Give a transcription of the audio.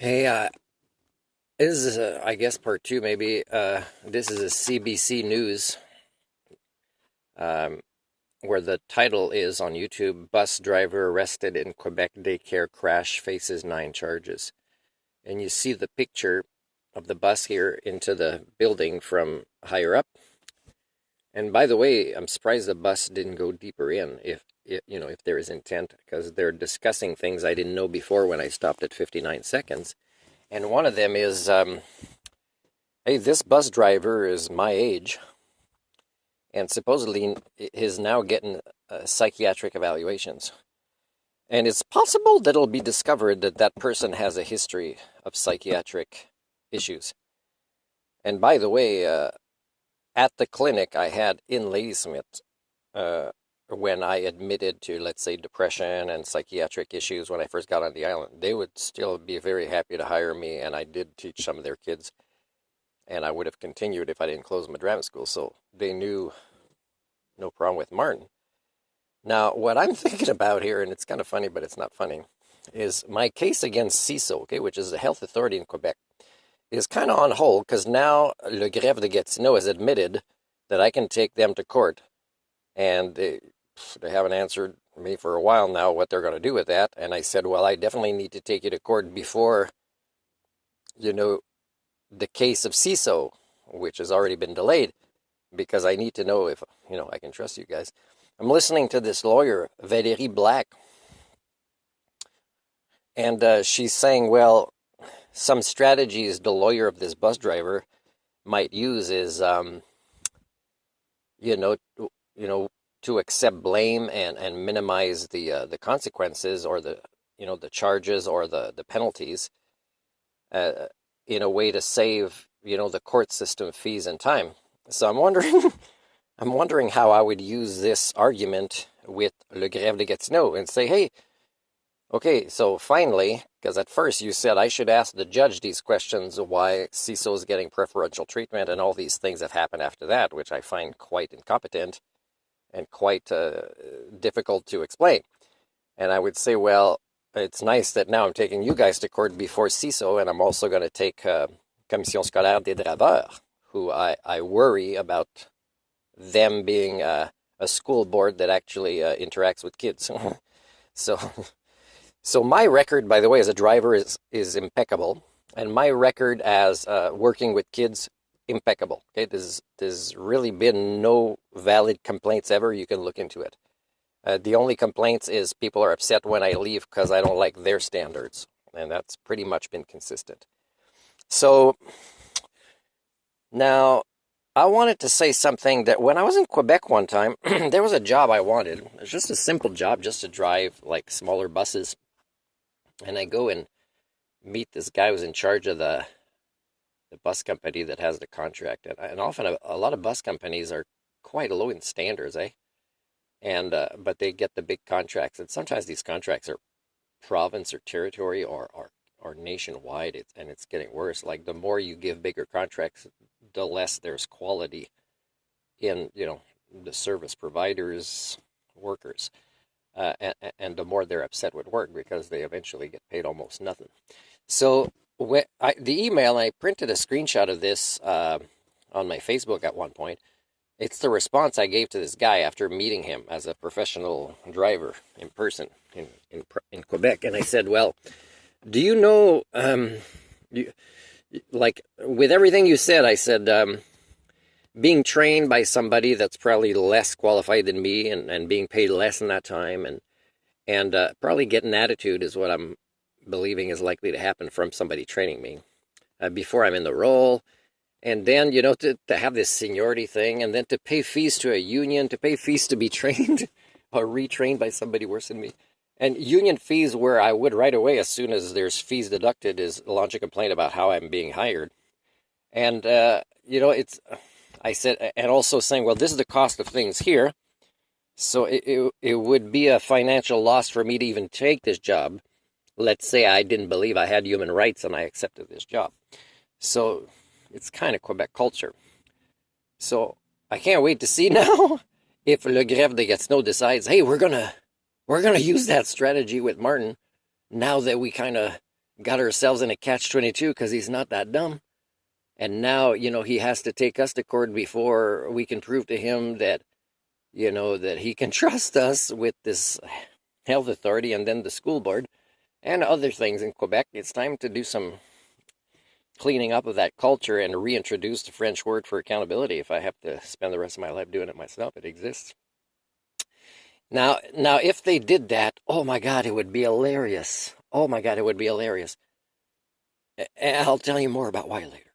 Hey, this is, I guess, part two, maybe. This is a CBC News, um, where the title is on YouTube, Bus Driver Arrested in Quebec Daycare Crash Faces 9 Charges. And you see the picture of the bus here into the building from higher up. And by the way, I'm surprised the bus didn't go deeper in if there is intent, because they're discussing things I didn't know before when I stopped at 59 seconds. And one of them is, hey, this bus driver is my age and supposedly is now getting psychiatric evaluations. And it's possible that it'll be discovered that that person has a history of psychiatric issues. And by the way, at the clinic I had in Ladysmith, when I admitted to, let's say, depression and psychiatric issues when I first got on the island, they would still be very happy to hire me, and I did teach some of their kids. And I would have continued if I didn't close my drama school. So they knew no problem with Martin. Now, what I'm thinking about here, and it's kind of funny, but it's not funny, is my case against CISO, okay, which is the health authority in Quebec, is kind of on hold because now Le Grève de Gatineau has admitted that I can take them to court. And they haven't answered me for a while now what they're going to do with that. And I said, well, I definitely need to take you to court before, the case of CISO, which has already been delayed, because I need to know if, I can trust you guys. I'm listening to this lawyer, Valérie Black, and she's saying, well, some strategies the lawyer of this bus driver might use is, to accept blame and minimize the consequences or the charges or the penalties, in a way to save, the court system fees and time. So I'm wondering how I would use this argument with Le Grève de Gatineau and say, hey, okay, so finally, because at first you said I should ask the judge these questions, why CISO is getting preferential treatment and all these things that happened after that, which I find quite incompetent and quite difficult to explain. And I would say, well, it's nice that now I'm taking you guys to court before CISO, and I'm also going to take Commission Scolaire des Draveurs, who I worry about them being a school board that actually interacts with kids. So my record, by the way, as a driver is impeccable, and my record as working with kids, impeccable. Okay, there's really been no valid complaints ever. You can look into it. The only complaints is people are upset when I leave because I don't like their standards. And that's pretty much been consistent. So now I wanted to say something that when I was in Quebec one time, there was a job I wanted. It was just a simple job, just to drive like smaller buses. And I go and meet this guy who's in charge of the bus company that has the contract. And often a lot of bus companies are quite low in standards, eh? And but they get the big contracts, and sometimes these contracts are province or territory or nationwide, and it's getting worse. Like the more you give bigger contracts, the less there's quality in the service providers, workers, and the more they're upset with work because they eventually get paid almost nothing. So the email, I printed a screenshot of this on my Facebook at one point. It's the response I gave to this guy after meeting him as a professional driver in person in Quebec. And I said, well, do you know, like with everything you said, I said, being trained by somebody that's probably less qualified than me and being paid less in that time and probably getting attitude is what I'm believing is likely to happen from somebody training me before I'm in the role. And then, to have this seniority thing, and then to pay fees to a union, to pay fees to be trained or retrained by somebody worse than me. And union fees, where I would right away, as soon as there's fees deducted, is launch a complaint about how I'm being hired. And, I said, and also saying, well, this is the cost of things here. So it would be a financial loss for me to even take this job. Let's say I didn't believe I had human rights and I accepted this job. So it's kind of Quebec culture. So I can't wait to see now if Le Grève de Gatineau decides, hey, we're gonna use that strategy with Martin now that we kind of got ourselves in a catch-22 because he's not that dumb. And now, he has to take us to court before we can prove to him that, that he can trust us with this health authority and then the school board and other things in Quebec. It's time to do some cleaning up of that culture and reintroduce the French word for accountability. If I have to spend the rest of my life doing it myself, it exists. Now, if they did that, oh my God, it would be hilarious. Oh my God, it would be hilarious. And I'll tell you more about why later.